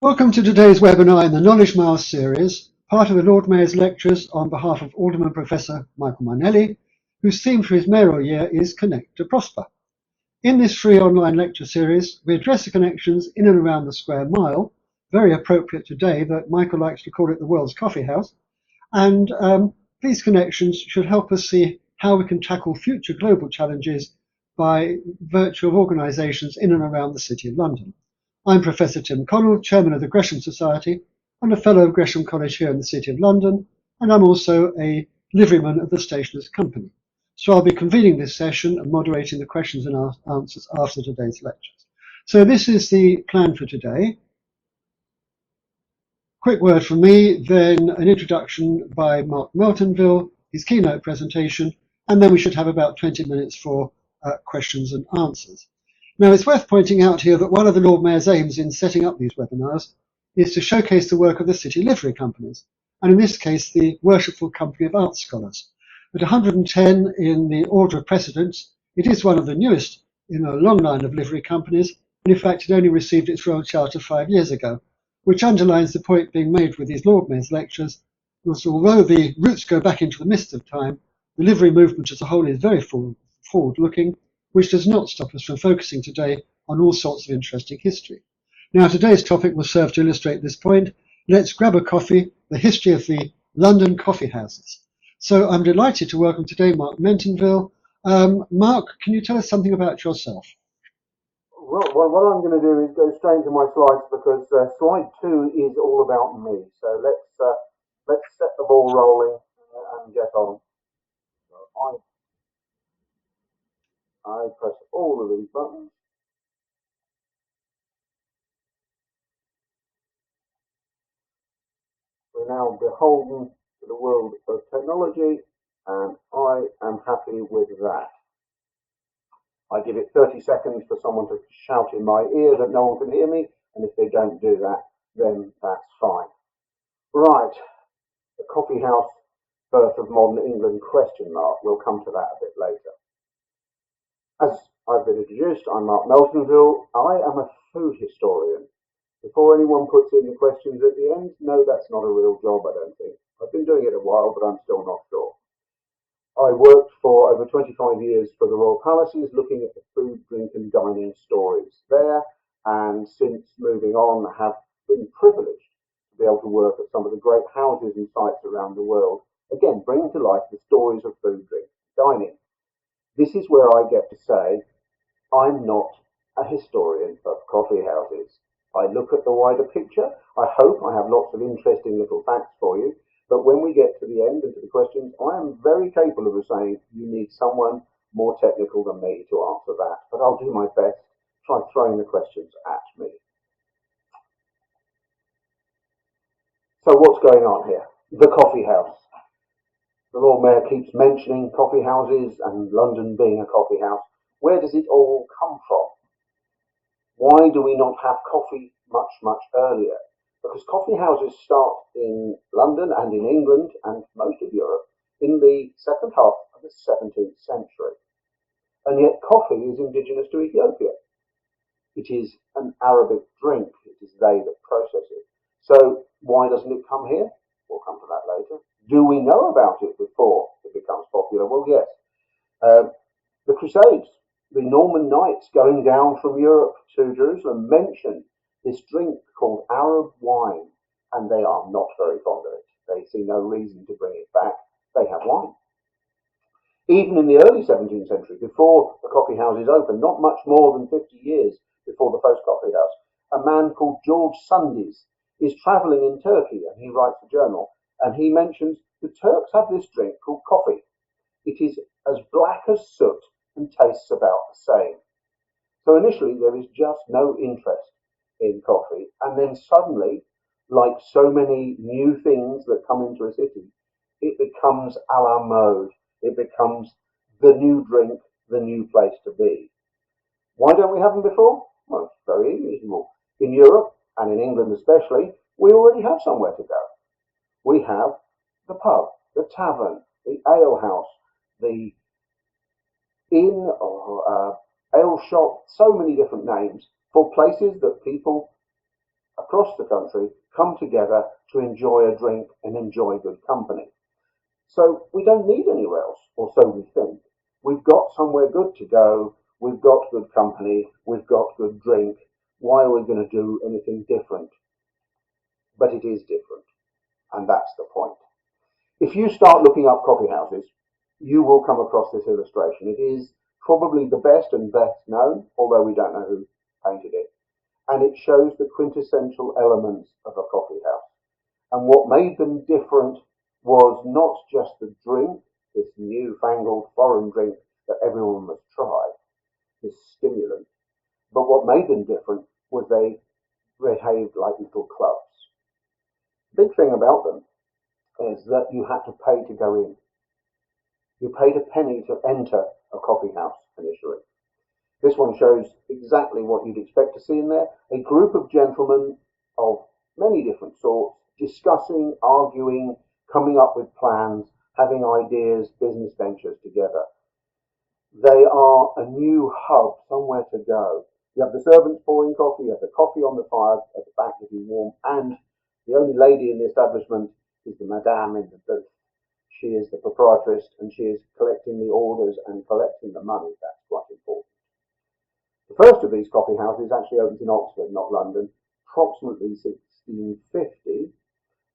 Welcome to today's webinar in the Knowledge Mile series, part of the Lord Mayor's lectures on behalf of Alderman Professor Michael Mainelli, whose theme for his mayoral year is Connect to Prosper. In this free online lecture series, we address the connections in and around the square mile, very appropriate today that Michael likes to call it the world's coffee house, and these connections should help us see how we can tackle future global challenges by virtue of organisations in and around the City of London. I'm Professor Tim Connell, Chairman of the Gresham Society and a Fellow of Gresham College here in the City of London, and I'm also a liveryman of the Stationers' Company. So I'll be convening this session and moderating the questions and answers after today's lectures. So this is the plan for today. Quick word from me, then an introduction by Marc Meltonville, his keynote presentation, and then we should have about 20 minutes for questions and answers. Now, it's worth pointing out here that one of the Lord Mayor's aims in setting up these webinars is to showcase the work of the city livery companies, and in this case, the Worshipful Company of Art Scholars. At 110 in the order of precedence, it is one of the newest in a long line of livery companies, and in fact, it only received its Royal Charter 5 years ago, which underlines the point being made with these Lord Mayor's lectures, because although the roots go back into the mist of time, the livery movement as a whole is very forward-looking, which does not stop us from focusing today on all sorts of interesting history. Now, today's topic will serve to illustrate this point. Let's grab a coffee, the history of the London coffee houses. So I'm delighted to welcome today Marc Meltonville. Marc, can you tell us something about yourself? Well, what I'm going to do is go straight into my slides because slide 2 is all about me. So let's set the ball rolling and get on. So I press all of these buttons. We're now beholden to the world of technology, and I am happy with that. I give it 30 seconds for someone to shout in my ear that no one can hear me, and if they don't do that, then that's fine. Right, the coffee house birth of modern England ? We'll come to that a bit later. As I've been introduced, I'm Marc Meltonville. I am a food historian. Before anyone puts in the questions at the end, no, that's not a real job, I don't think. I've been doing it a while, but I'm still not sure. I worked for over 25 years for the Royal Palaces, looking at the food, drink and dining stories there, and since moving on, have been privileged to be able to work at some of the great houses and sites around the world, again, bringing to life the stories of food, drink, dining. This is where I get to say, I'm not a historian of coffee houses. I look at the wider picture. I hope I have lots of interesting little facts for you. But when we get to the end and to the questions, I am very capable of saying you need someone more technical than me to answer that. But I'll do my best, try throwing the questions at me. So what's going on here? The coffee house. The Lord Mayor keeps mentioning coffee houses and London being a coffee house. Where does it all come from? Why do we not have coffee much earlier? Because coffee houses start in London and in England and most of Europe in the second half of the 17th century. And yet coffee is indigenous to Ethiopia. It is an Arabic drink. It is they that process it. So why doesn't it come here? We'll come to that later. Do we know about it before it becomes popular? Well, yes. The Crusades, the Norman knights going down from Europe to Jerusalem mention this drink called Arab wine, and they are not very fond of it. They see no reason to bring it back. They have wine. Even in the early 17th century, before the coffee houses opened, not much more than 50 years before the first coffee house, a man called George Sundys is traveling in Turkey, and he writes a journal, and he mentions the Turks have this drink called coffee. It is as black as soot and tastes about the same. So initially there is just no interest in coffee, and then suddenly, like so many new things that come into a city, it becomes a la mode. It becomes the new drink, the new place to be. Why don't we have them before? Well, it's very reasonable. In Europe, and in England especially, we already have somewhere to go. We have the pub, the tavern, the ale house, the inn or ale shop, so many different names for places that people across the country come together to enjoy a drink and enjoy good company. So we don't need anywhere else, or so we think. We've got somewhere good to go, we've got good company, we've got good drink. Why are we going to do anything different? But it is different, and that's the point. If you start looking up coffee houses, you will come across this illustration. It is probably the best and best known, although we don't know who painted it. And it shows the quintessential elements of a coffee house. And what made them different was not just the drink, this newfangled foreign drink that everyone must try, this stimulant, but what made them different was they behaved like little clubs. The big thing about them is that you had to pay to go in. You paid a penny to enter a coffee house initially. This one shows exactly what you'd expect to see in there. A group of gentlemen of many different sorts discussing, arguing, coming up with plans, having ideas, business ventures together. They are a new hub, somewhere to go. You have the servants pouring coffee, you have the coffee on the fire at the back to be warm, and the only lady in the establishment is the madame in the booth. She is the proprietress, and she is collecting the orders and collecting the money. That's quite important. The first of these coffee houses actually opens in Oxford, not London, approximately 1650.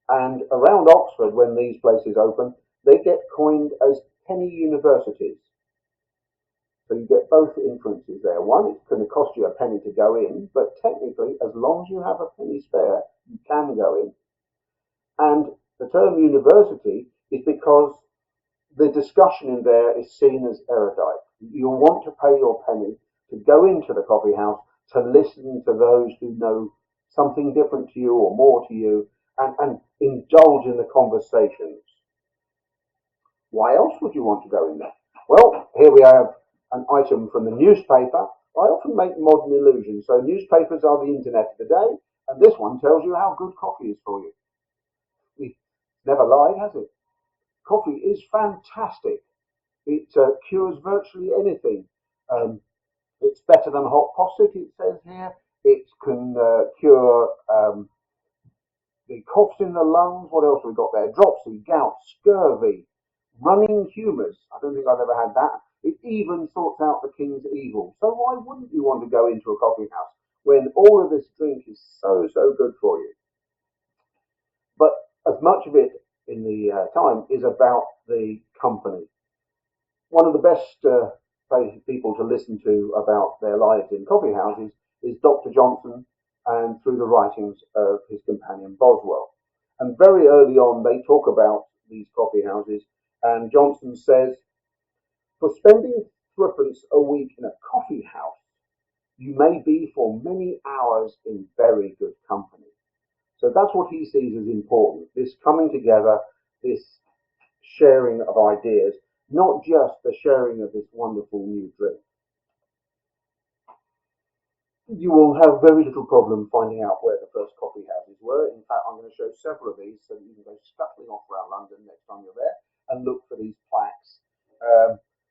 And around Oxford, when these places open, they get coined as penny universities. So you get both influences there. One, it's going to cost you a penny to go in, but technically, as long as you have a penny spare, you can go in. And the term university is because the discussion in there is seen as erudite. You want to pay your penny to go into the coffee house to listen to those who know something different to you or more to you and indulge in the conversations. Why else would you want to go in there? Well, here we have an item from the newspaper. I often make modern illusions. So newspapers are the internet of the day, and this one tells you how good coffee is for you. It's never lied, has it? Coffee is fantastic. It cures virtually anything. It's better than hot posset, it says here. It can cure the coughs in the lungs. What else have we got there? Dropsy, gout, scurvy, running humours. I don't think I've ever had that. It even sorts out the king's evil. So why wouldn't you want to go into a coffee house when all of this drink is so good for you? But as much of it in the time is about the company. One of the best people to listen to about their lives in coffee houses is Dr. Johnson, and through the writings of his companion Boswell. And very early on they talk about these coffee houses, and Johnson says, "For spending threepence a week in a coffee house, you may be for many hours in very good company." So that's what he sees as important, this coming together, this sharing of ideas, not just the sharing of this wonderful new drink. You will have very little problem finding out where the first coffee houses were. In fact, I'm going to show several of these so that you can go scuttling off around London next time you're there and look for these plaques.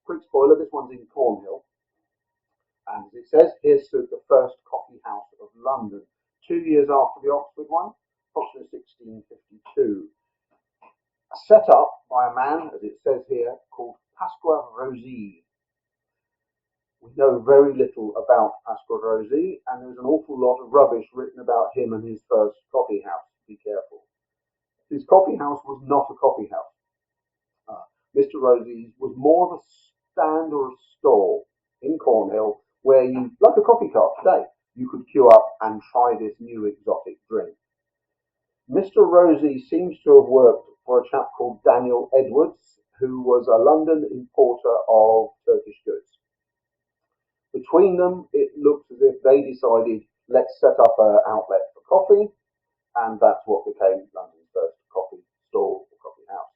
Quick spoiler, this one's in Cornhill. And as it says, here stood the first coffee house of London, 2 years after the Oxford one, approximately 1652. Set up by a man, as it says here, called Pasqua Rossi. We know very little about Pasqua Rossi, and there's an awful lot of rubbish written about him and his first coffee house. Be careful. His coffee house was not a coffee house. Mr. Rossi's was more of a stand or a stall in Cornhill where you, like a coffee cart today, you could queue up and try this new exotic drink. Mr. Rossi seems to have worked for a chap called Daniel Edwards, who was a London importer of Turkish goods. Between them, it looks as if they decided, let's set up an outlet for coffee, and that's what became London's first coffee stall or coffee house.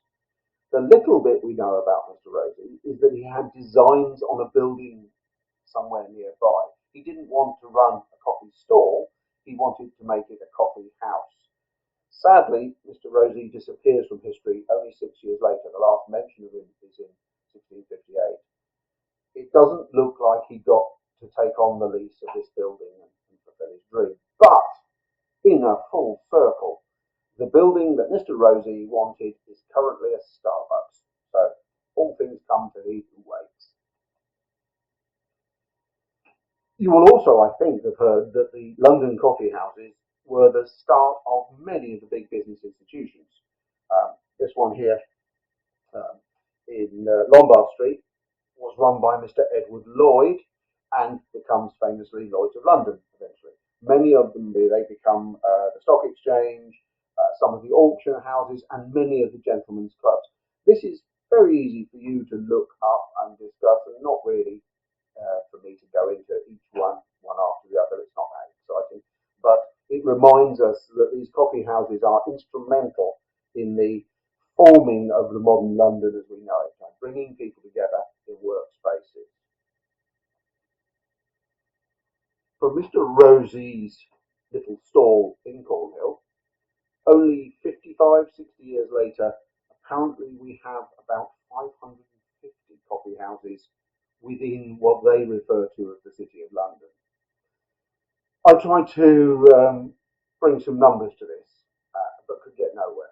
The little bit we know about Mr. Rossi is that he had designs on a building somewhere nearby. He didn't want to run a coffee stall, he wanted to make it a coffee house. Sadly, Mr. Rossi disappears from history only 6 years later. The last mention of him is in 1658. It doesn't look like he got to take on the lease of this building and fulfill his dream. But in a full circle. The building that Mr. Rosie wanted is currently a Starbucks. So all things come to he who waits. You will also, I think, have heard that the London coffee houses were the start of many of the big business institutions. This one here in Lombard Street was run by Mr. Edward Lloyd and becomes famously Lloyd's of London eventually. Many of them, they become the Stock Exchange, some of the auction houses, and many of the gentlemen's clubs. This is very easy for you to look up and discuss, and not really for me to go into each one after the other. It's not that exciting, but it reminds us that these coffee houses are instrumental in the forming of the modern London as we know it, bringing people together in workspaces. From Mr. Rosie's little stall in Cornhill, only 55, 60 years later, apparently we have about 550 coffee houses within what they refer to as the City of London. I tried to bring some numbers to this, but could get nowhere.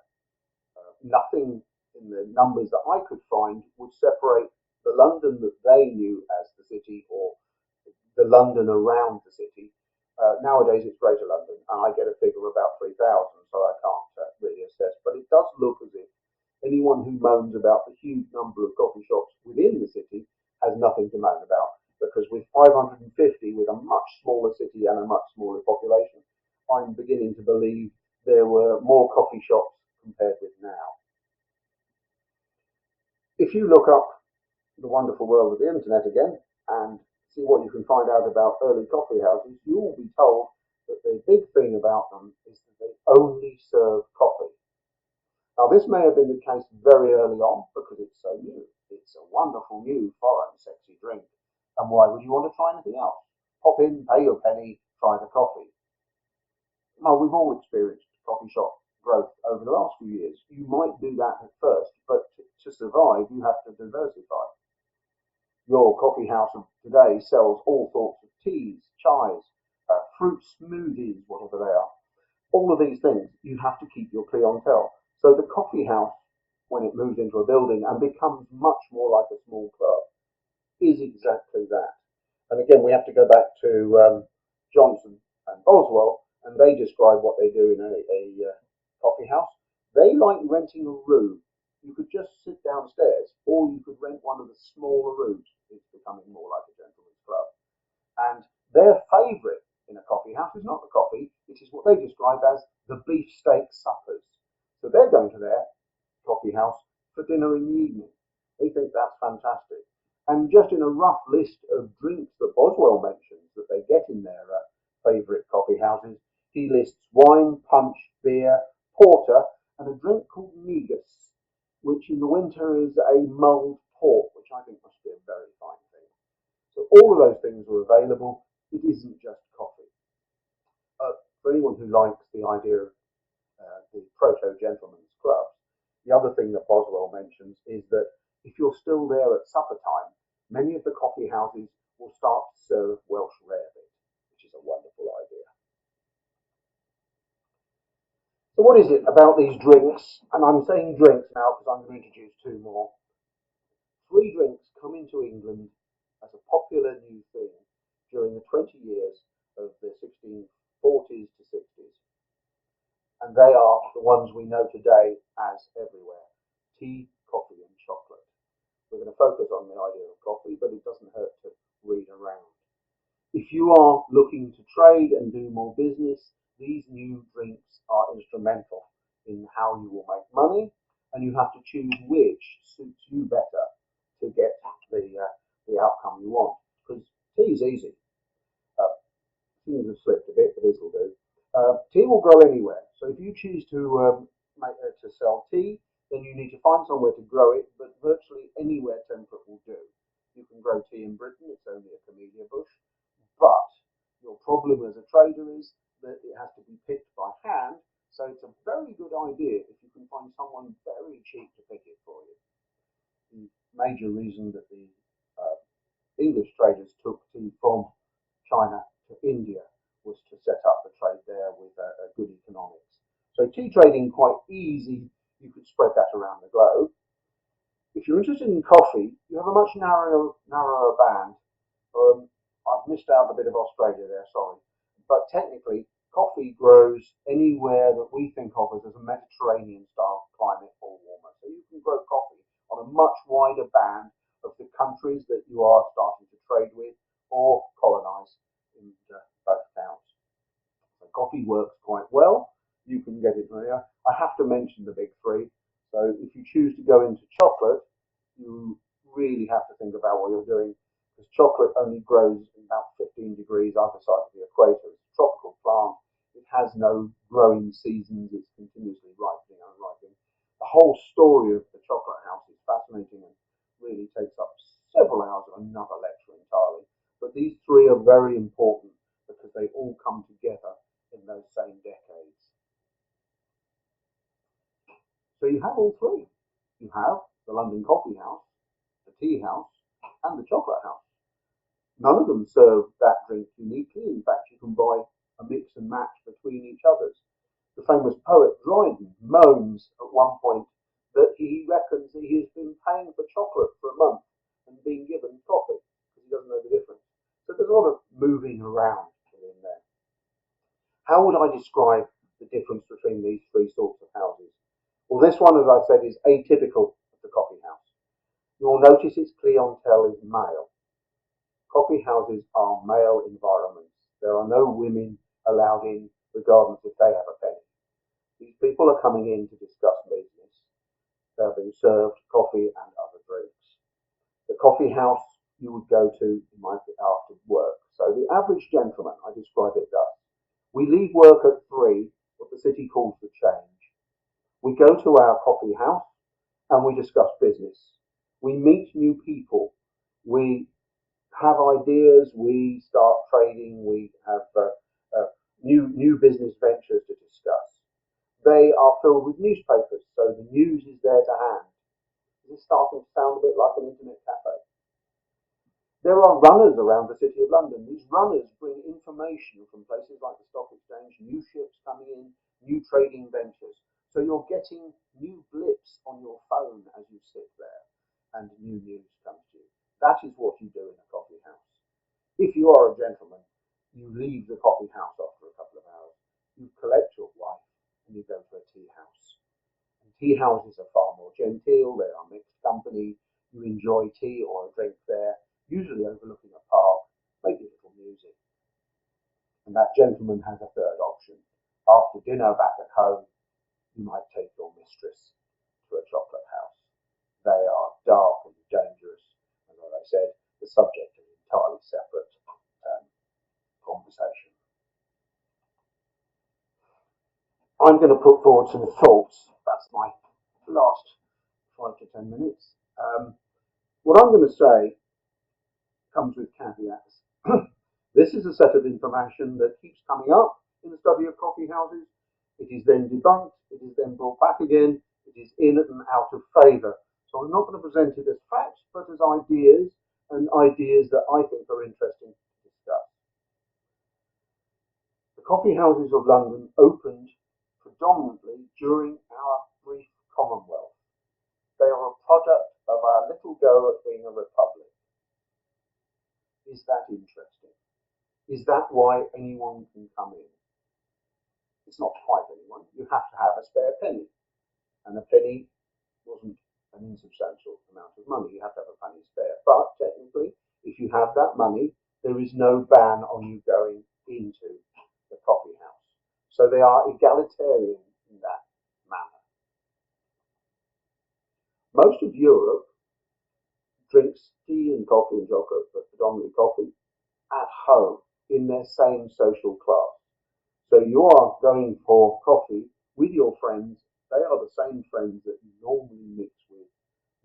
Nothing in the numbers that I could find would separate the London that they knew as the city or the London around the city. Nowadays it's Greater London, and I get a figure of about 3,000, so I can't really assess. But it does look as if anyone who moans about the huge number of coffee shops within the city has nothing to moan about, because with 550, with a much smaller city and a much smaller population, I'm beginning to believe there were more coffee shops compared with now. If you look up the wonderful world of the internet again and see what you can find out about early coffee houses, you will be told that the big thing about them is that they only serve coffee. Now, this may have been the case very early on because it's so new. It's a wonderful, new, foreign, sexy drink. And why would you want to try anything else? Pop in, pay your penny, try the coffee. Now, we've all experienced coffee shop growth over the last few years. You might do that at first, but to survive, you have to diversify. Your coffee house of today sells all sorts of teas, chais, fruit smoothies, whatever they are. All of these things, you have to keep your clientele. So the coffee house, when it moves into a building and becomes much more like a small club, is exactly that. And again, we have to go back to Johnson and Boswell, and they describe what they do in a coffee house. They like renting a room. You could just sit downstairs, or you could rent one of the smaller rooms. It's becoming more like a gentleman's club. And their favourite in a coffee house is not the coffee, it is what they describe as the beefsteak suppers. So they're going to their coffee house for dinner in the evening. They think that's fantastic. And just in a rough list of drinks that Boswell mentions that they get in their favourite coffee houses, he lists wine, punch, beer, porter, and a drink called negus, which in the winter is a mulled port, which I think must be a very fine thing. So all of those things are available. It isn't just coffee. For anyone who likes the idea of the proto-gentleman's clubs, the other thing that Boswell mentions is that if you're still there at supper time, many of the coffee houses will start to serve Welsh rarebit, which is a wonderful idea. So what is it about these drinks? And I'm saying drinks now because I'm going to introduce two more. Free drinks come into England as a popular new thing during the 20 years of the 1640s to 60s. And they are the ones we know today as everywhere: tea, coffee, and chocolate. We're going to focus on the idea of coffee, but it doesn't hurt to read around. If you are looking to trade and do more business, these new drinks are instrumental in how you will make money, and you have to choose which suits you better to get the outcome you want. Because tea is easy. Things have slipped a bit, but this will do. Tea will grow anywhere. So if you choose to sell tea, then you need to find somewhere to grow it, but virtually anywhere temperate will do. You can grow tea in Britain, it's only a camellia bush, but your problem as a trader is that it has to be picked by hand, so it's a very good idea if you can find someone very cheap to pick it for you. The major reason that the English traders took tea from China to India was to set up the trade there with a good So tea trading, quite easy. You could spread that around the globe. If you're interested in coffee, you have a much narrower band. I've missed out a bit of Australia there, sorry. But technically, coffee grows anywhere that we think of as a Mediterranean style climate or warmer. So you can grow coffee on a much wider band of the countries that you are starting to trade with or colonize in both towns. So coffee works quite well. You can get it there. I have to mention the big three. So if you choose to go into chocolate, you really have to think about what you're doing, because chocolate only grows in about 15 degrees either side of the equator. It's a tropical plant. It has no growing seasons. It's continuously ripening and ripening. The whole story of the chocolate house is fascinating and really takes up several hours of another lecture entirely. But these three are very important because they all come together in those same decades. So you have all three. You have the London Coffee House, the Tea House, and the Chocolate House. None of them serve that drink uniquely. In fact, you can buy a mix and match between each others. The famous poet Dryden moans at one point that he reckons that he has been paying for chocolate for a month and being given coffee because he doesn't know the difference. So there's a lot of moving around in there. How would I describe the difference between these three sorts of houses? Well, this one, as I said, is atypical of the coffee house. You'll notice its clientele is male. Coffee houses are male environments. There are no women allowed in, regardless if they have a penny. These people are coming in to discuss business. They're being served coffee and other drinks. The coffee house you would go to after work. So the average gentleman, I describe it thus. We leave work at 3, what the city calls the change. We go to our coffee house and we discuss business. We meet new people. We have ideas. We start trading. We have new business ventures to discuss. They are filled with newspapers, so the news is there to hand. This is starting to sound a bit like an internet cafe. There are runners around the City of London. These runners bring information from places like the Stock Exchange, new ships coming in, new trading ventures. So you're getting new blips on your phone as you sit there and new news comes to you. That is what you do in a coffee house. If you are a gentleman, you leave the coffee house after a couple of hours. You collect your wife and you go to a tea house. And tea houses are far more genteel. They are mixed company. You enjoy tea or a drink there, usually overlooking a park, maybe a little music. And that gentleman has a third option. After dinner back at home, you might take your mistress to a chocolate house. They are dark and dangerous, and as I said, the subject is entirely separate conversation. I'm going to put forward some thoughts. That's my last 5 to 10 minutes. What I'm going to say comes with caveats. This is a set of information that keeps coming up in the study of coffee houses. It is then debunked, it is then brought back again, it is in and out of favour. So I'm not going to present it as facts, but as ideas, and ideas that I think are interesting to discuss. The coffee houses of London opened predominantly during our brief Commonwealth. They are a product of our little go at being a republic. Is that interesting? Is that why anyone can come in? It's not quite anyone. You have to have a spare penny. And a penny wasn't an insubstantial amount of money. You have to have a penny spare. But technically, if you have that money, there is no ban on you going into the coffee house. So they are egalitarian in that manner. Most of Europe drinks tea and coffee and chocolate, but predominantly coffee, at home in their same social class. So you are going for coffee with your friends. They are the same friends that you normally mix with,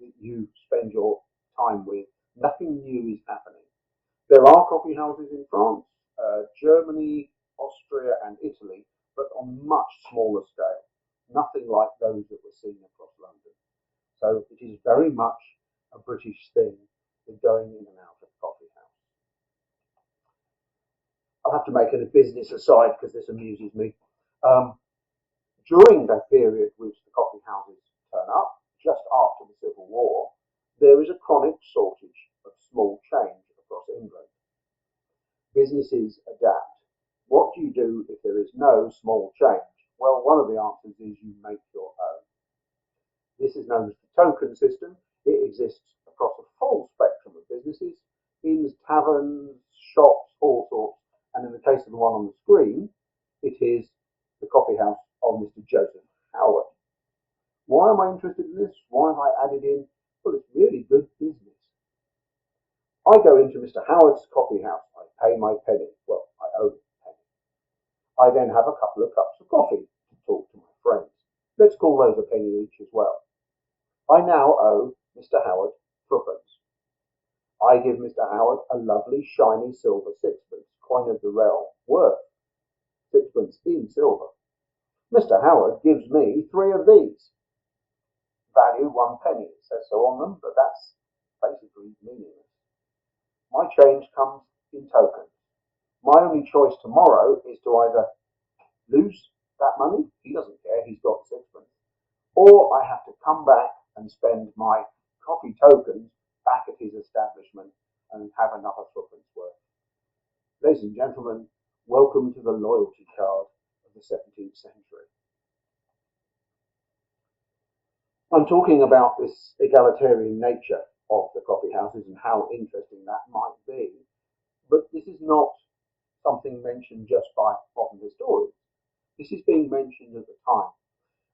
that you spend your time with. Nothing new is happening. There are coffee houses in France, Germany, Austria, and Italy, but on much smaller scale. Nothing like those that were seen across London. So it is very much a British thing, the going in and out of coffee house. I'll have to make it a business aside because this amuses me. During the period which the coffee houses turn up, just after the Civil War, there is a chronic shortage of small change across England. Businesses adapt. What do you do if there is no small change? Well, one of the answers is you make your own. This is known as the token system. It exists across a full spectrum of businesses, inns, taverns, shops, all sorts. And in the case of the one on the screen, it is the coffee house of Mr. Joseph Howard. Why am I interested in this? Why have I added in? Well, it's really good business. I go into Mr. Howard's coffee house. I pay my penny. Well, I owe a penny. I then have a couple of cups of coffee to talk to my friends. Let's call those a penny each as well. I now owe Mr. Howard threepence. I give Mr. Howard a lovely shiny silver sixpence, coin of the realm, worth sixpence in silver. Mr. Howard gives me 3 of these. Value 1 penny, it says so on them, but that's basically meaningless. My change comes in tokens. My only choice tomorrow is to either lose that money, he doesn't care, he's got sixpence, or I have to come back and spend my coffee tokens back at his establishment and have another threepence worth. Ladies and gentlemen, welcome to the loyalty card of the 17th century. I'm talking about this egalitarian nature of the coffee houses and how interesting that might be, but this is not something mentioned just by modern historians. This is being mentioned at the time.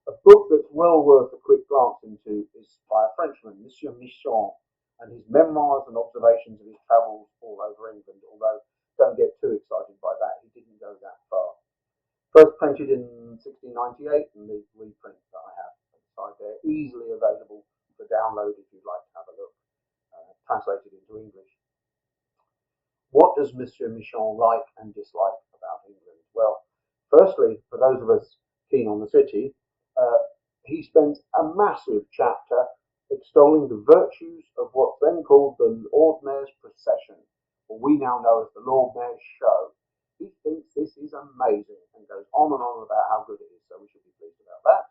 A book that's well worth a quick glance into is by a Frenchman, Monsieur Michon, and his memoirs and observations of his travels all over England, although don't get too excited by that, he didn't go that far. First printed in 1698, and the reprint that I have inside there, easily available for download if you'd like to have a look, translated into English. What does Monsieur Michon like and dislike about England? Well, firstly, for those of us keen on the city, he spends a massive chapter extolling the virtues of what's then called the Lord Mayor's procession, or we now know as the Lord Mayor's show. He thinks this is amazing and goes on and on about how good it is, so we should be pleased about that.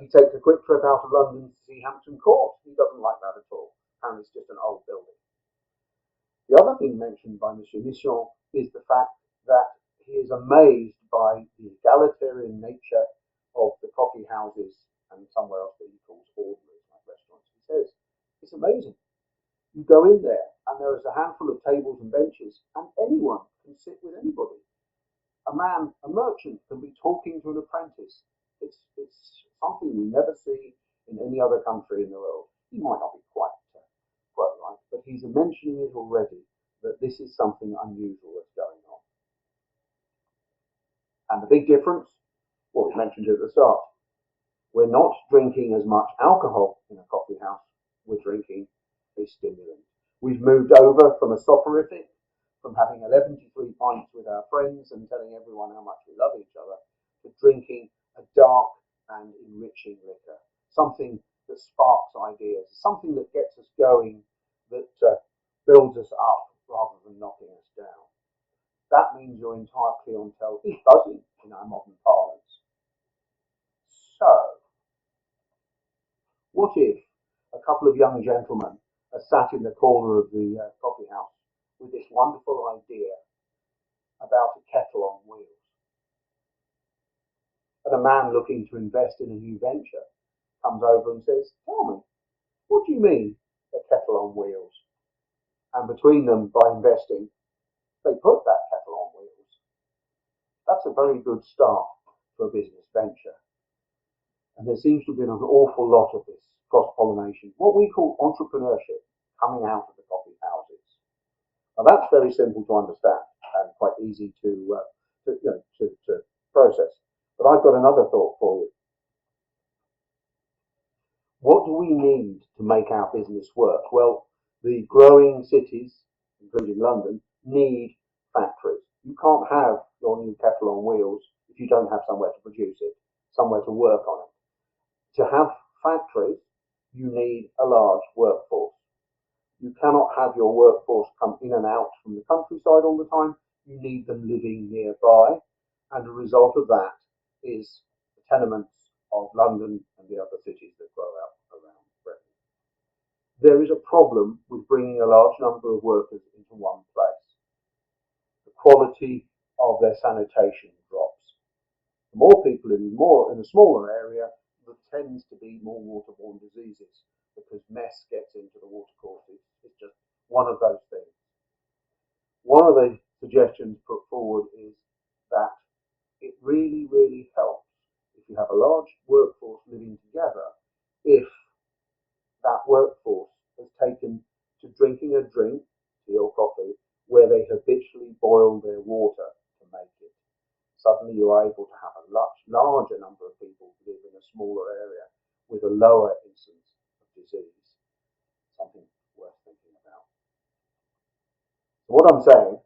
He takes a quick trip out of London to see Hampton Court. He doesn't like that at all. Apparently it's just an old building. The other thing mentioned by Monsieur Michon is the fact that he is amazed by the egalitarian nature of the coffee houses and somewhere else that he calls ordinaries, like restaurants. He says, it's amazing. You go in there and there is a handful of tables and benches and anyone can sit with anybody. A merchant can be talking to an apprentice. It's something we never see in any other country in the world. He might not be quite right, but he's mentioning it already, that this is something unusual that's going on. And the big difference, well, we mentioned it at the start, we're not drinking as much alcohol in a coffee house, we're drinking a stimulant. We've moved over from a soporific, from having 11 to 3 pints with our friends and telling everyone how much we love each other, to drinking a dark and enriching liquor, something that sparks ideas, something that gets us going, that builds us up rather than knocking us down. That means your entire clientele is buzzing in our modern parlance. So, what if a couple of young gentlemen are sat in the corner of the coffee house with this wonderful idea about a kettle on wheels? And a man looking to invest in a new venture comes over and says, tell me, what do you mean a kettle on wheels? And between them, by investing, they put that kettle on wheels. That's a very good start for a business venture. And there seems to have been an awful lot of this cross-pollination, what we call entrepreneurship, coming out of the coffee houses. Now that's very simple to understand and quite easy to process. But I've got another thought for you. What do we need to make our business work? Well, the growing cities, including London, need factories. You can't have your new kettle on wheels if you don't have somewhere to produce it, somewhere to work on it. To have factories, you need a large workforce. You cannot have your workforce come in and out from the countryside all the time. You need them living nearby, and the result of that is tenements of London and the other cities that grow out around Britain. There is a problem with bringing a large number of workers into one place. The quality of their sanitation drops. The more people in a smaller area, there tends to be more waterborne diseases because mess gets into the watercourses. It's just one of those things. One of the suggestions put forward is that it really, really helps if you have a large workforce living together if that workforce has taken to drinking a drink, tea or coffee, where they habitually boil their water to make it. Suddenly you are able to have a much larger number of people live in a smaller area with a lower incidence of disease. Something worth thinking about. So what I'm saying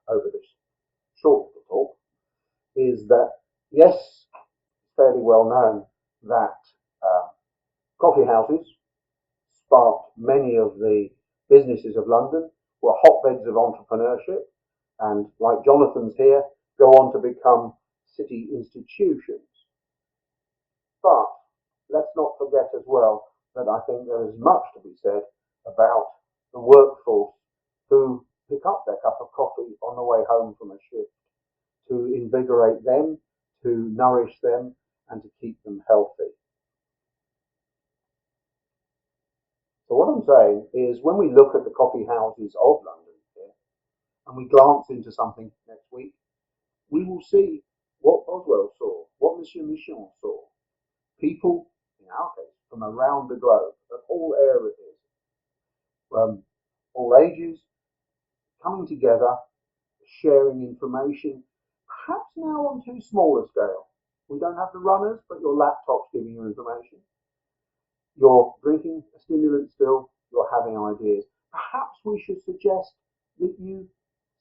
over this short little talk is that, yes, it's fairly well known that coffee houses sparked many of the businesses of London, were hotbeds of entrepreneurship, and like Jonathan's here, go on to become city institutions. But let's not forget as well that I think there is much to be said about the workforce who pick up their cup of coffee on the way home from a shift, to invigorate them, to nourish them, and to keep them healthy. So what I'm saying is when we look at the coffee houses of London here, and we glance into something next week, we will see what Boswell saw, what Monsieur Michon saw. People, in our case, from around the globe, of all areas, from all ages, coming together, sharing information, perhaps now on too small a scale. We don't have the runners, but your laptop's giving you information. You're drinking a stimulant still, you're having ideas. Perhaps we should suggest that you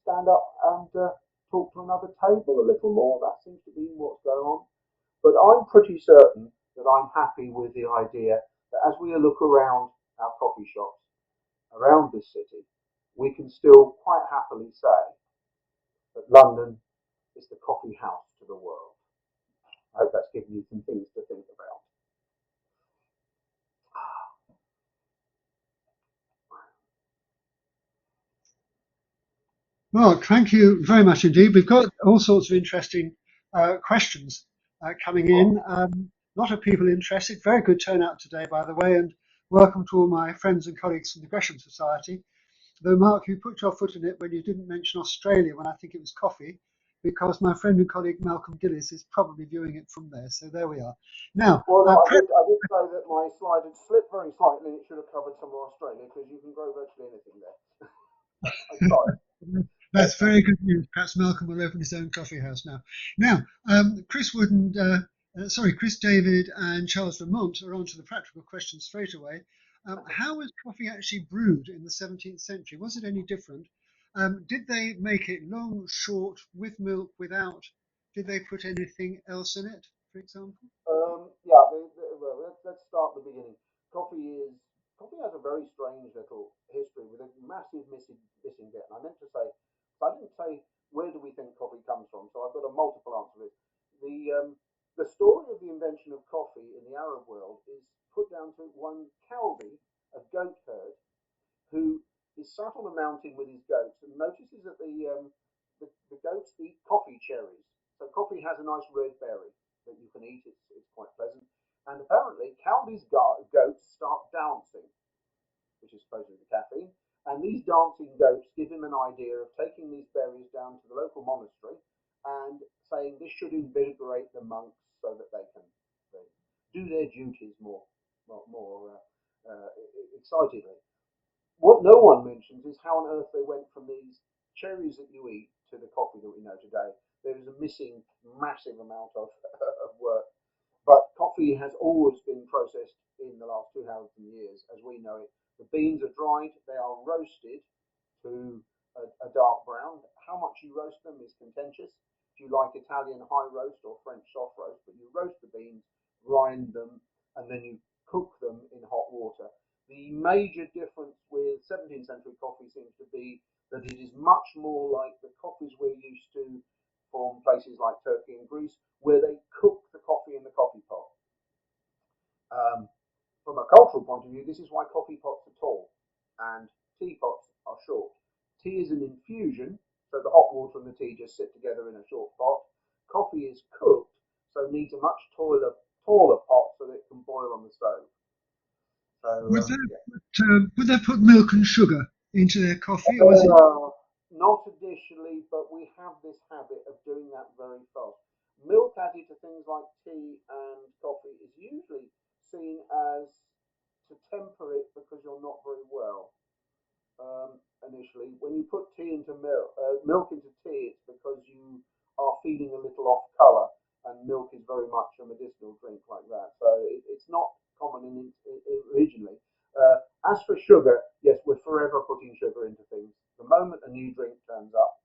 stand up and talk to another table a little more. That seems to be what's going on. But I'm pretty certain that I'm happy with the idea that as we look around our coffee shops around this city, we can still quite happily say that London is the coffee house to the world. I hope that's given you some things to think about. Mark, thank you very much indeed. We've got all sorts of interesting questions coming in. A lot of people interested. Very good turnout today, by the way, and welcome to all my friends and colleagues from the Gresham Society. Though, Mark, you put your foot in it when you didn't mention Australia when I think it was coffee, because my friend and colleague Malcolm Gillis is probably viewing it from there. So there we are. Now, well, I did say that my slide had slipped very slightly. It should have covered some of Australia because you can grow virtually anything there. I'm sorry. That's very good news. Perhaps Malcolm will open his own coffee house now. Now, Chris Wood and Chris David and Charles Lamont are on to the practical questions straight away. How was coffee actually brewed in the 17th century? Was it any different? Did they make it long, short, with milk, without? Did they put anything else in it, for example? Yeah, well, let's start at the beginning. Coffee has a very strange little history with a massive missing bit. And I meant to say, I didn't say where do we think coffee comes from, so I've got a multiple answer to it. The story of the invention of coffee in the Arab world is put down to one Calvi, a goat herd, who is sat on a mountain with his goats and notices that the goats eat coffee cherries. So coffee has a nice red berry that you can eat. It's quite pleasant. And apparently, Calvi's goats start dancing, which is supposedly the caffeine. And these dancing goats give him an idea of taking these berries down to the local monastery and saying this should invigorate the monks so that they can do their duties more excitedly. What no one mentions is how on earth they went from these cherries that you eat to the coffee that we know today. There is a missing massive amount of work. But coffee has always been processed in the last 2,000 years as we know it. The beans are dried, they are roasted to a dark brown. How much you roast them is contentious. Do you like Italian high roast or French soft roast? But you roast the beans, grind them, and then you cook them in hot water. The major difference with 17th century coffee seems to be that it is much more like the coffees we're used to from places like Turkey and Greece, where they cook the cultural point of view, this is why coffee pots are tall and teapots are short. Tea is an infusion, so the hot water and the tea just sit together in a short pot. Coffee is cooked, so needs a much taller pot so that it can boil on the stove. So, Would they put milk and sugar into their coffee, or was it? not additionally, but we have this habit of doing that very fast. Milk added to things like tea and coffee is usually seen as to temper it because you're not very well. Initially, when you put tea into milk into tea, it's because you are feeling a little off colour, and milk is very much a medicinal drink like that. So it's not common originally. As for sugar, yes, we're forever putting sugar into things. The moment a new drink turns up,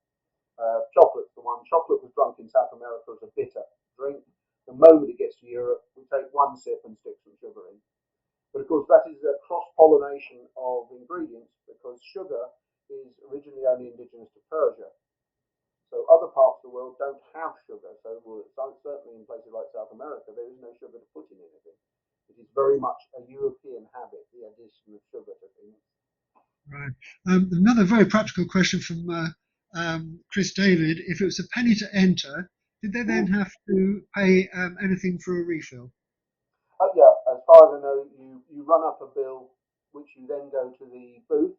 chocolate's the one. Chocolate was drunk in South America as a bitter drink. The moment it gets to Europe, we take one sip and stick some sugar in. But of course, that is a cross-pollination of ingredients because sugar is originally only indigenous to Persia. So other parts of the world don't have sugar. So certainly in places like South America, there is no sugar to put in anything. It is very much a European habit, the addition of sugar to things. Right. Another very practical question from Chris David. If it was a penny to enter, did they then have to pay anything for a refill? Yeah, as far as I know, you run up a bill, which you then go to the booth.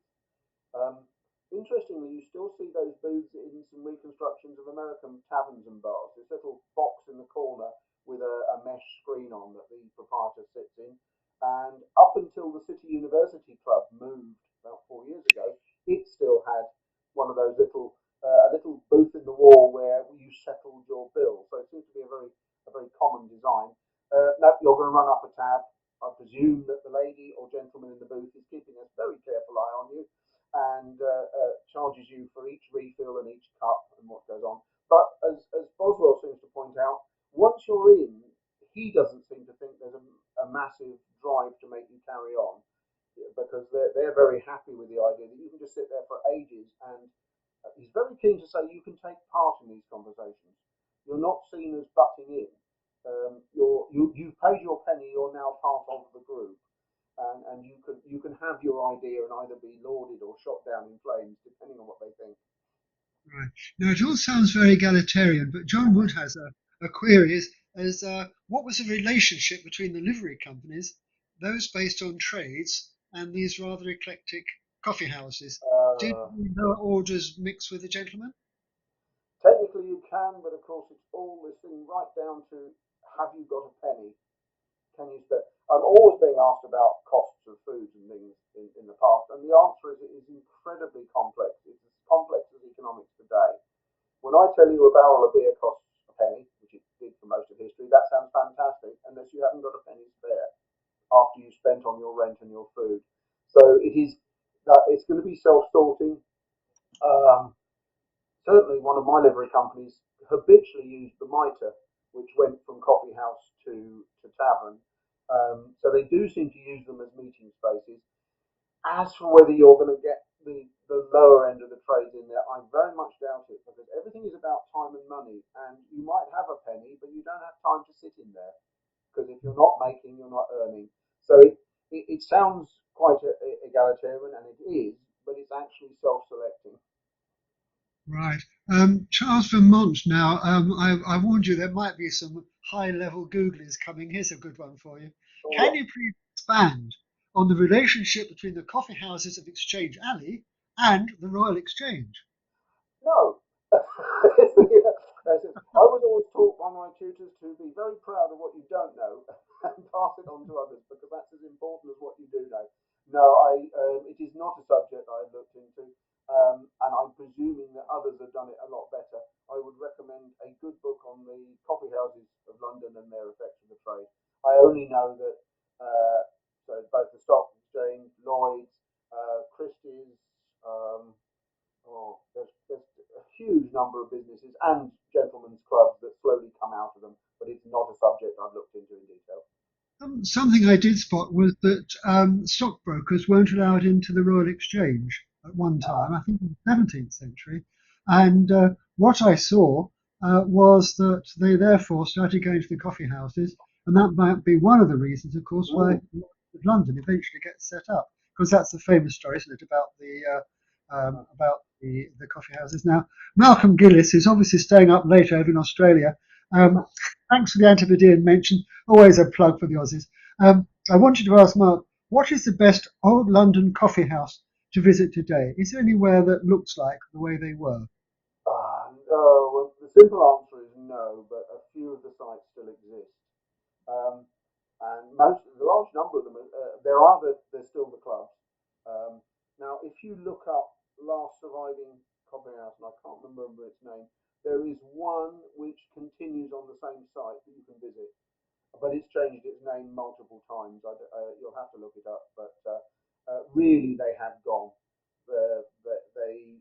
Interestingly, you still see those booths in some reconstructions of American taverns and bars. This little box in the corner with a mesh screen on that the proprietor sits in. And up until the City University Club moved about 4 years ago, it still had one of those a little booth in the wall where you settled your bill. So it seems to be a very common design. No, you're going to run up a tab. I presume that the lady or gentleman in the booth is keeping a very careful eye on you and charges you for each refill and each cup and what goes on. But as Boswell seems to point out, once you're in, he doesn't seem to think there's a massive drive to make you carry on because they're very happy with the idea that you can just sit there for ages. And he's very keen to say you can take part in these conversations. You're not seen as butting in. You've paid your penny. You're now part of the group, and you can have your idea and either be lauded or shot down in flames depending on what they think. Right. Now it all sounds very egalitarian, but John Wood has a query as what was the relationship between the livery companies, those based on trades, and these rather eclectic coffee houses? Did the lower orders mix with the gentlemen? Technically you can, but of course it's all this thing right down to have you got a penny? Can you spend? I'm always being asked about costs of foods and things in the past, and the answer is it is incredibly complex. It's as complex as economics today. When I tell you a barrel of beer costs a penny, which it did for most of history, that sounds fantastic, unless you haven't got a penny spare after you've spent on your rent and your food. So it's going to be self-sorting. Um, Certainly, one of my livery companies habitually used the mitre, which went from coffee house to tavern. So they do seem to use them as meeting spaces. As for whether you're going to get the lower end of the trades in there, I very much doubt it because everything is about time and money. And you might have a penny, but you don't have time to sit in there because if you're not making, you're not earning. So it sounds quite egalitarian, and it is, but it's actually self-selecting. Right. Charles Vermont now, I warned you there might be some high-level Googlies coming. Here's a good one for you. Oh, Can yeah. you please expand on the relationship between the coffee houses of Exchange Alley and the Royal Exchange? No. I was always taught by my tutors to be very proud of what you don't know and pass it on to others because that's as important as what you do know. No, it is not a subject I've looked into, and I'm presuming that others have done it a lot better. I would recommend a good book on the coffee houses of London and their effects of the trade. I only know that so both the Stock Exchange, Lloyd's, Christie's, there's a huge number of businesses and gentlemen's clubs that slowly come out of them, but it's not a subject I've looked into in detail. Something I did spot was that stockbrokers weren't allowed into the Royal Exchange at one time, I think in the 17th century. And what I saw was that they therefore started going to the coffee houses, and that might be one of the reasons, of course, why the of London eventually gets set up, because that's the famous story, isn't it, about the coffee houses. Now, Malcolm Gillis, who's obviously staying up later over in Australia, um, thanks for the Antipodean mention. Always a plug for the Aussies. I wanted to ask Mark, what is the best old London coffee house to visit today? Is there anywhere that looks like the way they were? Well, the simple answer is no, but a few of the sites still exist. Um, and the large number of them, there's still the clubs. Um, Now, if you look up last surviving coffee house, and I can't remember its name, there is one which continues on the same site that you can visit, but it's changed its name multiple times. You'll have to look it up, but really they have gone. They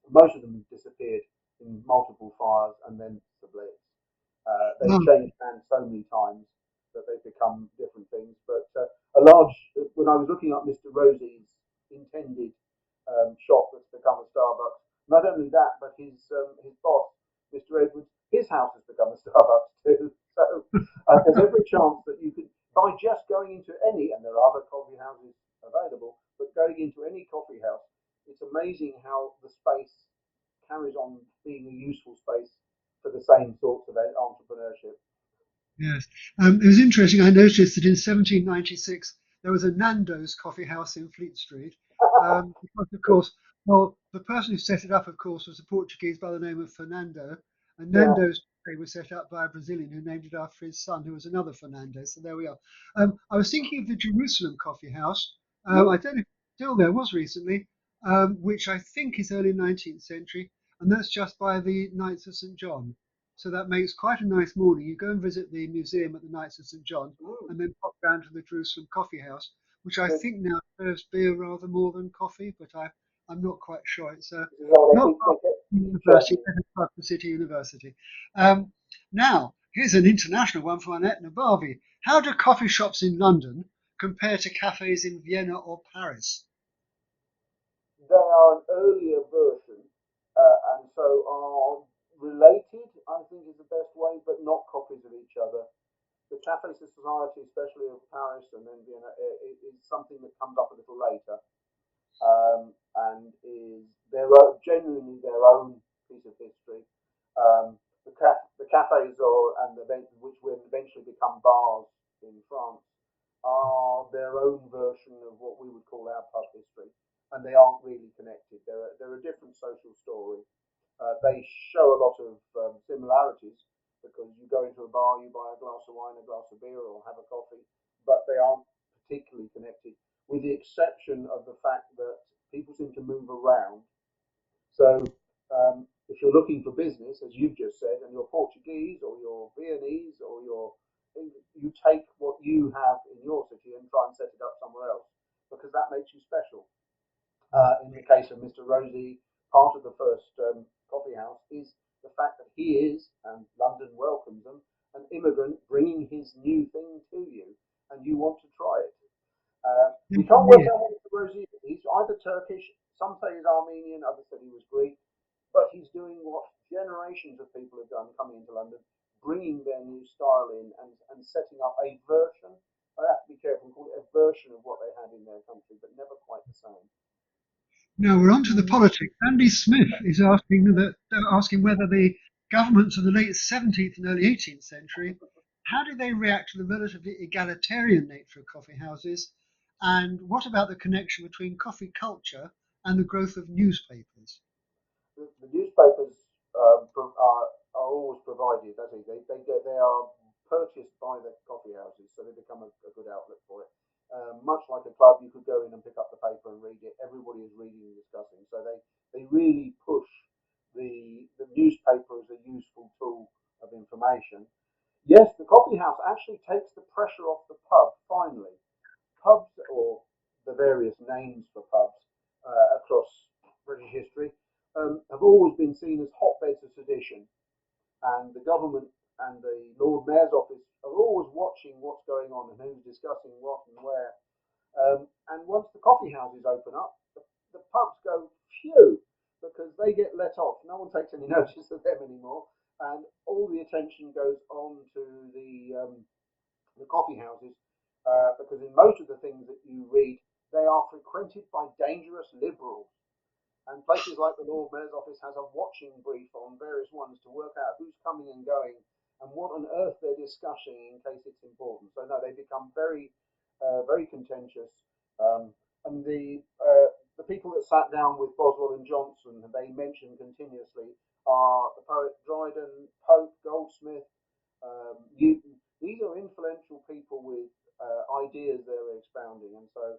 Most of them disappeared in multiple fires and then sublet. They've Oh, changed hands so many times that they've become different things. But when I was looking up Mr. Rosie's intended shop that's become a Starbucks, not only that, but his boss, Mr. Edwards, his house has become a Starbucks too. So there's every chance that you could, by just going into any, and there are other coffee houses available, but going into any coffee house, it's amazing how the space carries on being a useful space for the same sorts of entrepreneurship. yes. It was interesting. I noticed that in 1796 there was a Nando's coffee house in Fleet Street. Because, of course, well, the person who set it up, of course, was a Portuguese by the name of Fernando, and Yeah. Nando's Cafe was set up by a Brazilian who named it after his son, who was another Fernando. So there we are. I was thinking of the Jerusalem Coffee House. I don't know if it's still there, was recently, which I think is early 19th century, and that's just by the Knights of St. John. So that makes quite a nice morning. You go and visit the museum at the Knights of St. John Mm. and then pop down to the Jerusalem Coffee House, which I This think now serves beer rather more than coffee, but I'm not quite sure. It's is how not far they from the keep university, changing. better across the City University. Um, Now, here's an international one from Annette Nabavi. How do coffee shops in London compare to cafes in Vienna or Paris? They are an earlier version, and so are related, I think is the best way, but not copies of each other. The Cafe Society, especially of Paris and then Vienna, is something that comes up a little later, and is genuinely their own piece of history. The cafes which will eventually become bars in France are their own version of what we would call our pub history, and they aren't really connected. They're a different social story. They show a lot of similarities because you go into a bar, you buy a glass of wine, a glass of beer, or have a coffee, but they aren't particularly connected, with the exception of the fact that people seem to move around. So if you're looking for business, as you've just said, and you're Portuguese or you're Viennese or you take what you have in your city and try and set it up somewhere else because that makes you special. In the case of Mr. Rosie, part of the first coffee house is the fact that he is, and London welcomes him, an immigrant bringing his new thing to you, and you want to try it. We can't work Yeah. out what Mr. Rosie is. He's either Turkish, some say he's Armenian, others say he was Greek, but he's doing what generations of people have done coming into London, bringing their new style in and setting up a version. I have to be careful and call it a version of what they had in their country, but never quite the same. Now we're on to the politics. Andy Smith is asking whether the governments of the late 17th and early 18th century, how did they react to the relatively egalitarian nature of coffee houses, and what about the connection between coffee culture and the growth of newspapers? The newspapers are always provided. They are purchased by the coffee houses, so they become a good outlet for it. Much like a club, you could go in and pick up the paper and read it. Everybody is reading and discussing, so they really push the newspaper as a useful tool of information. Yes, the coffee house actually takes the pressure off the pub. Finally, pubs or the various names for pubs across British history have always been seen as hotbeds of sedition, and the government and the Lord Mayor's office are always watching what's going on and who's discussing what and where. And once the coffee houses open up, the pubs go phew because they get let off. No one takes any notice of them anymore, and all the attention goes on to the coffee houses, because in most of the things that you read, they are frequented by dangerous liberals. And places like the Lord Mayor's office has a watching brief on various ones to work out who's coming and going and what on earth they're discussing in case it's important. So no, they become very contentious. And the people that sat down with Boswell and Johnson, they mention continuously, are the poet Dryden, Pope, Goldsmith, Newton. These are influential people with ideas they're expounding, and so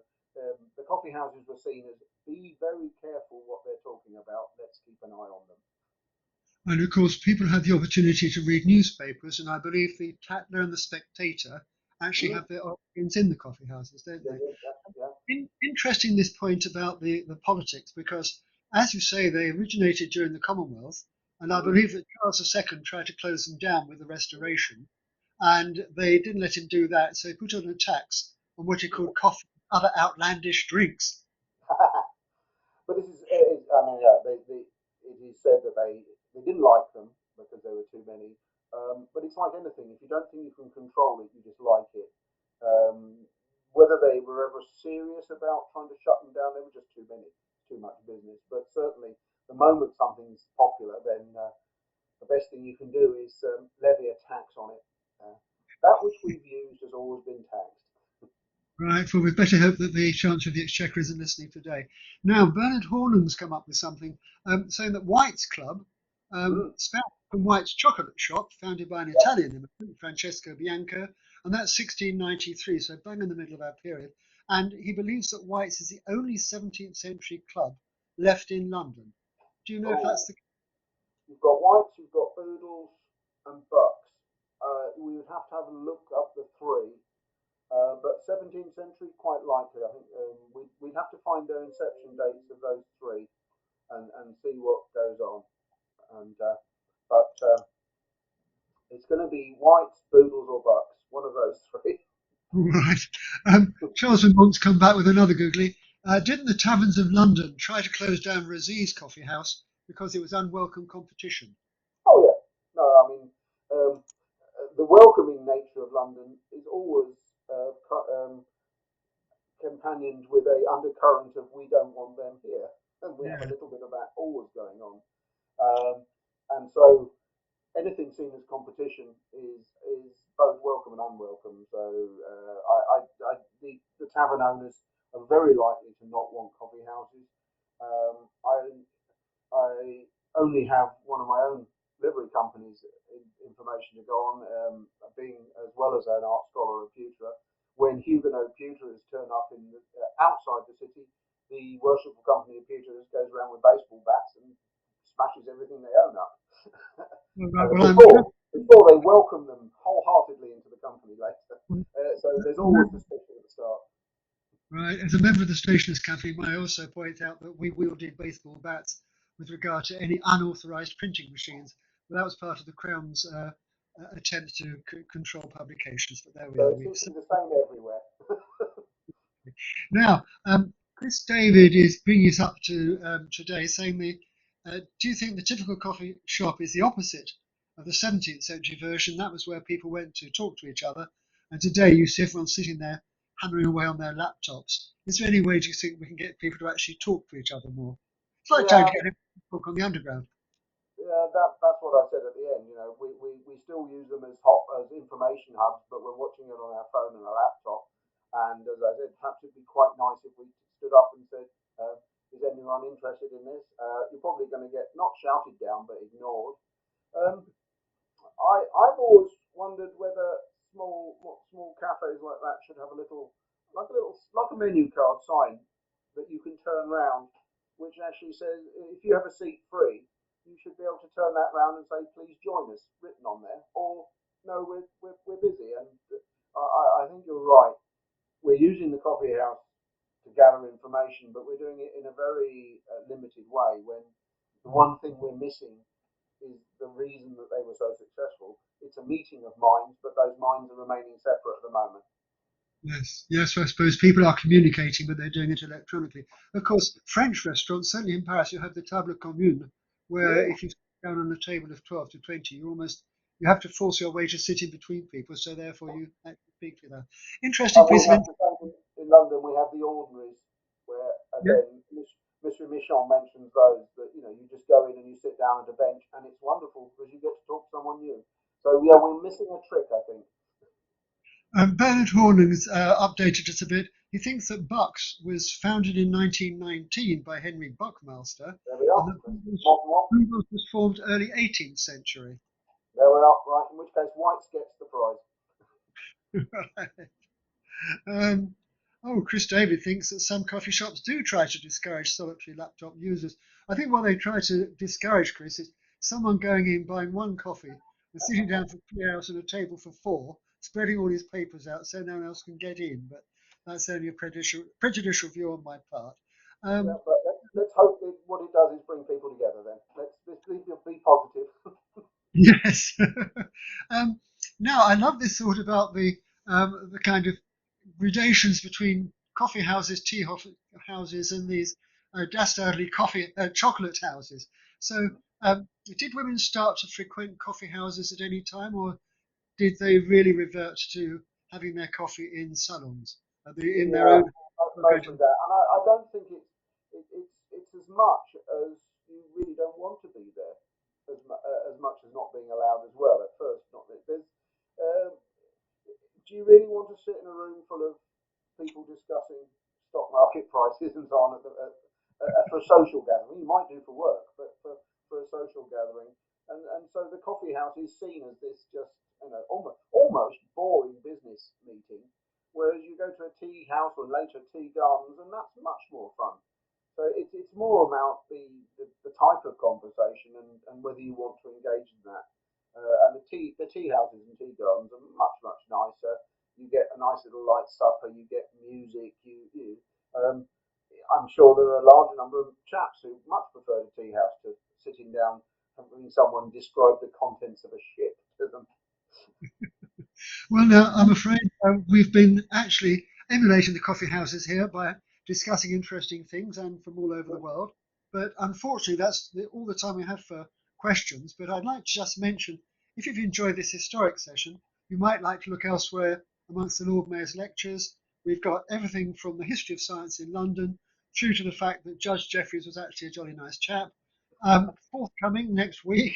the coffee houses were seen as be very careful what they're talking about. Let's keep an eye on them. And of course, people have the opportunity to read newspapers, and I believe the Tatler and the Spectator actually have their origins in the coffee houses, don't they? Yeah. Interesting this point about the politics, because as you say, they originated during the Commonwealth, and I believe that Charles II tried to close them down with the Restoration, and they didn't let him do that, so he put on a tax on what he called coffee and other outlandish drinks. But this is, I mean, yeah, it is said that they didn't like them because there were too many. But it's like anything. If you don't think you can control it, you just like it. Whether they were ever serious about trying to shut them down, there were just too many, too much business. But certainly, the moment something's popular, then the best thing you can do is levy a tax on it. That which we've used has always been taxed. Right, well, we'd better hope that the Chancellor of the Exchequer isn't listening today. Now, Bernard Hornham's come up with something saying that White's Club, spelled from White's chocolate shop, founded by an Italian immigrant, Francesco Bianco, and that's 1693, so bang in the middle of our period. And he believes that White's is the only 17th century club left in London. Do you know if that's the case? You've got Whites, you've got Boodles, and Bucks. We would have to have a look up the three. But 17th century, quite likely. I think we'd have to find their inception dates of those three and see what goes on. And but it's going to be Whites, Boodles, or Bucks. One of those three. Right. Charles Mont's come back with another googly. Didn't the taverns of London try to close down Razie's coffee house because it was unwelcome competition? Oh yeah. No, I mean the welcoming nature of London is always companioned with a undercurrent of we don't want them here, and we have a little bit of that always going on. And so anything seen as competition is both welcome and unwelcome. So the tavern owners are very likely to not want coffee houses. I only have one of my own livery companies information to go on, being as well as an art scholar of pewter. When Huguenot pewterers turn up in outside the city, the worshipful company of pewterers goes around with baseball bats and smashes everything they own up. Before they welcome them wholeheartedly into the company later. So there's always suspicion at the start. Right. As a member of the Stationers' Cafe, I also point out that we wielded baseball bats with regard to any unauthorised printing machines. But that was part of the Crown's attempt to control publications. But there we are. It seems to be the same everywhere. Now, Chris David is bringing us up to today, saying, do you think the typical coffee shop is the opposite of the 17th century version? That was where people went to talk to each other. And today you see everyone sitting there hammering away on their laptops. Is there any way, do you think, we can get people to actually talk to each other more? It's like trying to get them to talk on the underground. Yeah, that's what I said at the end. You know, we still use them as information hubs, but we're watching it on our phone and a laptop. And as I said, perhaps it'd be quite nice if we stood up and said, "Is anyone interested in this?" You're probably going to get not shouted down, but ignored. I've always wondered whether small cafes like that should have a like a menu card sign that you can turn round, which actually says if you have a seat free, you should be able to turn that round and say please join us written on there, or no, we're busy. And I think you're right. We're using the coffee house to gather information, but we're doing it in a very limited way. When the one thing we're missing is the reason that they were so successful. It's a meeting of minds, but those minds are remaining separate at the moment. Yes, I suppose people are communicating, but they're doing it electronically. Of course, French restaurants, certainly in Paris, you have the table commune, where if you sit down on a table of 12 to 20, you have to force your way to sit in between people, so therefore you speak to that. Interesting And we piece of have the same in London. We have the ordinaries, where yeah. again, Mr. Michon mentions those that you just go in and you sit down at a bench, and it's wonderful because you get to talk to someone new. So yeah, we're missing a trick, I think. Bernard Hornung's updated us a bit. He thinks that Bucks was founded in 1919 by Henry Buckmaster, There we and are. that Modern one. Brewers was formed early 18th century. There we are. Right. In which case, Whites gets the prize. um, Chris David thinks that some coffee shops do try to discourage solitary laptop users. I think what they try to discourage, Chris, is someone going in, buying one coffee, and sitting down for 3 hours at a table for four, spreading all his papers out so no one else can get in. But that's only a prejudicial view on my part. Yeah, Um, but let's hope that what it does is bring people together. Then let's be positive. Yes. um, Now, I love this thought about the kind of gradations between coffee houses, houses, and these dastardly chocolate houses. So, did women start to frequent coffee houses at any time, or did they really revert to having their coffee in salons, in their Yeah, own? mostly that, and I don't think it's as much as you really don't want to be there, as much as not being allowed as well at first. Not that there's. Um, do you really want to sit in a room full of people discussing stock market prices and so on for a social gathering? You might do for work, but for a social gathering, and so the coffee house is seen as this just almost boring business meeting, whereas you go to a tea house or later tea gardens, and that's much more fun. So it's more about the type of conversation and whether you want to engage in that. And the tea houses and tea gardens are much nicer. You get a nice little light supper. You get music. Um, I'm sure there are a large number of chaps who much prefer the tea house to sitting down and having someone describe the contents of a ship to them. Well, now, I'm afraid we've been actually emulating the coffee houses here by discussing interesting things and from all over the world. But unfortunately, that's all the time we have for questions. But I'd like to just mention, if you've enjoyed this historic session, you might like to look elsewhere amongst the Lord Mayor's lectures. We've got everything from the history of science in London through to the fact that Judge Jeffreys was actually a jolly nice chap. Forthcoming next week,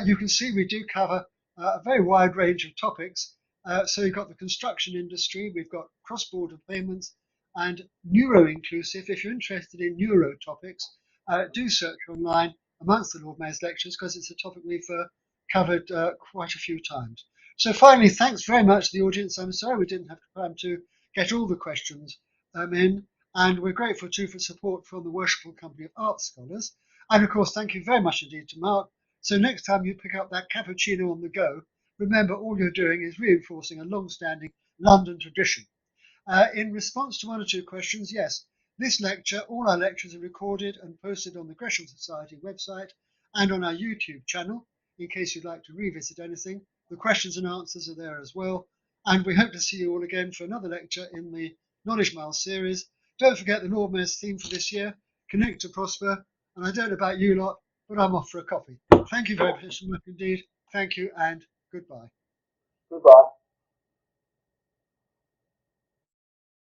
you can see we do cover a very wide range of topics. So you've got the construction industry, we've got cross-border payments, and neuro-inclusive. If you're interested in neuro topics, do search online amongst the Lord Mayor's lectures because it's a topic we've covered quite a few times. So finally, thanks very much to the audience. I'm sorry we didn't have time to get all the questions in, and we're grateful too for support from the Worshipful Company of Art Scholars. And of course, thank you very much indeed to Mark. So next time you pick up that cappuccino on the go, remember all you're doing is reinforcing a long-standing London tradition. In response to one or two questions, yes, this lecture, all our lectures are recorded and posted on the Gresham Society website and on our YouTube channel, in case you'd like to revisit anything. The questions and answers are there as well. And we hope to see you all again for another lecture in the Knowledge Mile series. Don't forget the Lord Mayor's theme for this year, Connect to Prosper. And I don't know about you lot, but I'm off for a coffee. Thank you very much indeed. Thank you and goodbye. Goodbye.